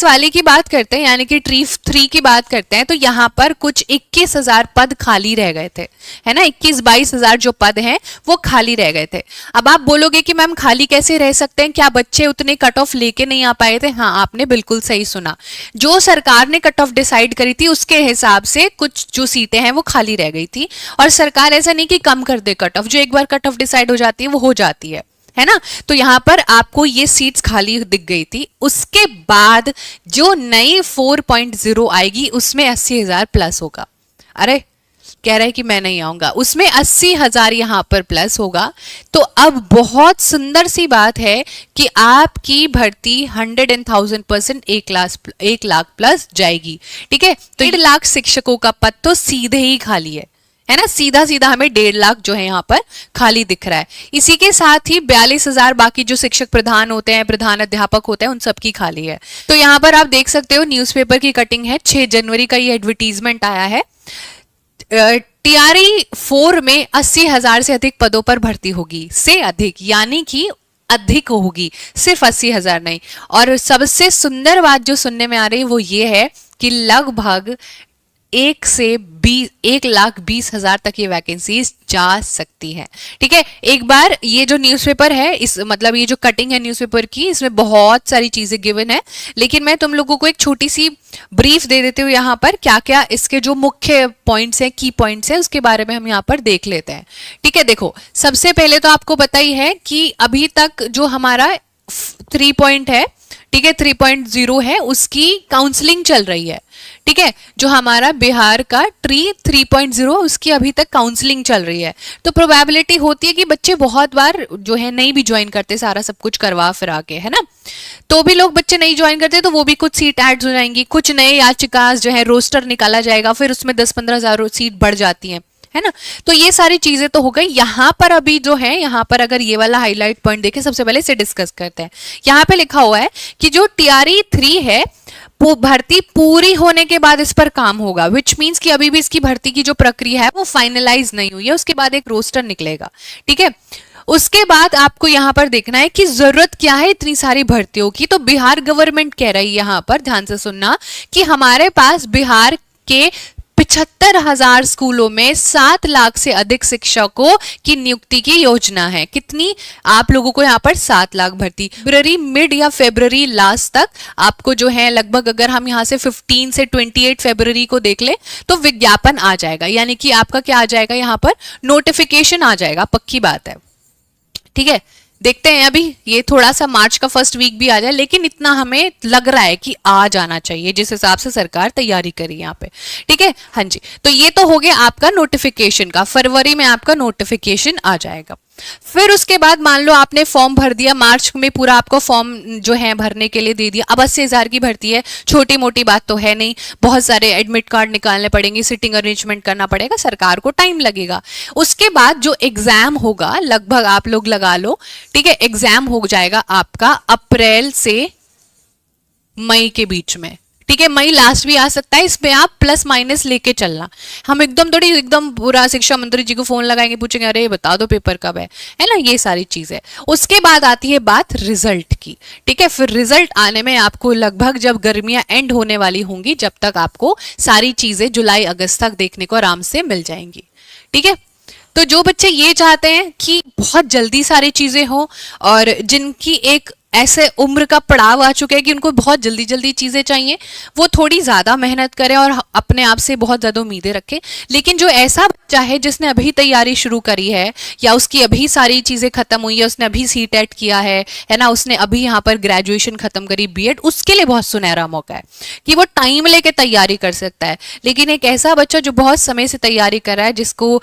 वाले की बात करते हैं, यानी कि ट्री 3 की बात करते हैं, तो यहाँ पर कुछ 21,000 पद खाली रह गए थे, है ना। 21-22,000 जो पद हैं वो खाली रह गए थे। अब आप बोलोगे कि मैम खाली कैसे रह सकते हैं, क्या बच्चे उतने कट ऑफ लेके नहीं आ पाए थे? हाँ, आपने बिल्कुल सही सुना। जो सरकार ने कट ऑफ डिसाइड करी थी उसके हिसाब से कुछ जो सीटें हैं वो खाली रह गई थी, और सरकार ऐसा नहीं कि कम कर दे कट ऑफ, जो एक बार कट ऑफ डिसाइड हो जाती है वो हो जाती है ना। तो यहां पर आपको ये सीट्स खाली दिख गई थी। उसके बाद जो नई 4.0 आएगी उसमें 80,000 प्लस होगा। अरे कह रहा है कि मैं नहीं आऊंगा, उसमें 80,000 यहां पर प्लस होगा। तो अब बहुत सुंदर सी बात है कि आपकी भर्ती 100,000% 1 लाख प्लस जाएगी। ठीक है, तो 1.5 लाख शिक्षकों का पद तो सीधे ही खाली है ना, सीधा सीधा हमें 1.5 लाख जो है यहाँ पर खाली दिख रहा है। इसी के साथ ही 42,000 बाकी जो शिक्षक प्रधान होते हैं, प्रधान अध्यापक होते हैं, उन सब की खाली है। तो यहाँ पर आप देख सकते हो न्यूज़पेपर की कटिंग है, 6 जनवरी का ये एडवर्टीजमेंट आया है। टीआरई 4 में 80,000 से अधिक पदों पर भर्ती होगी, से अधिक यानी कि अधिक होगी, सिर्फ 80,000 नहीं। और सबसे सुंदर बात जो सुनने में आ रही है वो ये है कि लगभग 1,20,000 तक ये वैकेंसीज जा सकती है। ठीक है, एक बार ये जो न्यूज़पेपर है, इस मतलब ये जो कटिंग है न्यूज़पेपर की, इसमें बहुत सारी चीजें गिवन है, लेकिन मैं तुम लोगों को एक छोटी सी ब्रीफ दे देती हूँ यहाँ पर, क्या क्या इसके जो मुख्य पॉइंट्स हैं, की पॉइंट्स हैं, उसके बारे में हम यहाँ पर देख लेते हैं। ठीक है, देखो सबसे पहले तो आपको पता ही है कि अभी तक जो हमारा 3 पॉइंट है, ठीक है 3.0 है, उसकी काउंसलिंग चल रही है। ठीक है, जो हमारा बिहार का ट्री 3.0 उसकी अभी तक काउंसलिंग चल रही है। तो प्रोबेबिलिटी होती है कि बच्चे बहुत बार जो है नहीं भी ज्वाइन करते, सारा सब कुछ करवा फिरा के, है ना। तो भी लोग बच्चे नहीं ज्वाइन करते तो वो भी कुछ सीट ऐड हो जाएंगी, कुछ नए याचिका जो है रोस्टर निकाला जाएगा, फिर उसमें 10-15,000 सीट बढ़ जाती हैं, है ना। तो ये सारी चीजें तो हो गई। यहाँ पर अभी जो है, यहाँ पर अगर ये वाला हाईलाइट पॉइंट देखें, सबसे पहले इसे डिस्कस करते हैं। यहाँ पे लिखा हुआ है कि जो टीआरई 3 है भर्ती पूरी होने के बाद इस पर काम होगा, विच मीन्स कि अभी भी इसकी भर्ती की जो प्रक्रिया है वो फाइनलाइज नहीं हुई है, उसके बाद एक रोस्टर निकलेगा। ठीक है, उसके बाद आपको यहाँ पर देखना है कि जरूरत क्या है इतनी सारी भर्तियों की। तो बिहार गवर्नमेंट कह रही है, यहाँ पर ध्यान से सुनना, कि हमारे पास बिहार के 75,000 स्कूलों में 7 लाख से अधिक शिक्षकों की नियुक्ति की योजना है। कितनी? आप लोगों को यहाँ पर 7 लाख भर्ती फरवरी मिड या फरवरी लास्ट तक आपको जो है, लगभग अगर हम यहाँ से 15 से 28 फरवरी को देख ले तो विज्ञापन आ जाएगा, यानी कि आपका क्या आ जाएगा, यहाँ पर नोटिफिकेशन आ जाएगा, पक्की बात है। ठीक है, देखते हैं अभी ये थोड़ा सा मार्च का फर्स्ट वीक भी आ जाए, लेकिन इतना हमें लग रहा है कि आ जाना चाहिए जिस हिसाब से सरकार तैयारी करी यहाँ पे। ठीक है, हाँ जी, तो ये तो हो गया आपका नोटिफिकेशन का, फरवरी में आपका नोटिफिकेशन आ जाएगा। फिर उसके बाद मान लो आपने फॉर्म भर दिया, मार्च में पूरा आपको फॉर्म जो है भरने के लिए दे दिया। अब 80,000 की भर्ती है, छोटी मोटी बात तो है नहीं, बहुत सारे एडमिट कार्ड निकालने पड़ेंगे, सिटिंग अरेंजमेंट करना पड़ेगा, सरकार को टाइम लगेगा। उसके बाद जो एग्जाम होगा, लगभग आप लोग लगा लो, ठीक है, एग्जाम हो जाएगा आपका अप्रैल से मई के बीच में। ठीक है, मई लास्ट भी आ सकता है, इसमें आप प्लस माइनस लेके चलना। हम एकदम थोड़ी एकदम पूरा शिक्षा मंत्री जी को फोन लगाएंगे, पूछेंगे अरे बता दो पेपर कब है ना, ये सारी चीजें। उसके बाद आती है बात रिजल्ट की। ठीक है, फिर रिजल्ट आने में आपको लगभग जब गर्मियां एंड होने वाली होंगी, जब तक आपको सारी चीजें जुलाई अगस्त तक देखने को आराम से मिल जाएंगी। ठीक है, तो जो बच्चे ये चाहते हैं कि बहुत जल्दी सारी चीजें हो, और जिनकी एक ऐसे उम्र का पड़ाव आ चुका है कि उनको बहुत जल्दी जल्दी चीजें चाहिए, वो थोड़ी ज्यादा मेहनत करें और अपने आप से बहुत ज्यादा उम्मीदें रखें। लेकिन जो ऐसा बच्चा है जिसने अभी तैयारी शुरू करी है, या उसकी अभी सारी चीजें खत्म हुई है, उसने अभी सीटेट किया है ना, उसने अभी यहाँ पर ग्रेजुएशन खत्म करी, बीएड, उसके लिए बहुत सुनहरा मौका है कि वो टाइम लेके तैयारी कर सकता है। लेकिन एक ऐसा बच्चा जो बहुत समय से तैयारी कर रहा है, जिसको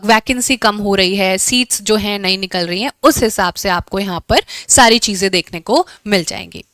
वैकेंसी कम हो रही है, सीट्स जो है नहीं निकल रही हैं, उस हिसाब से आपको यहाँ पर सारी चीजें देखने को मिल जाएंगी।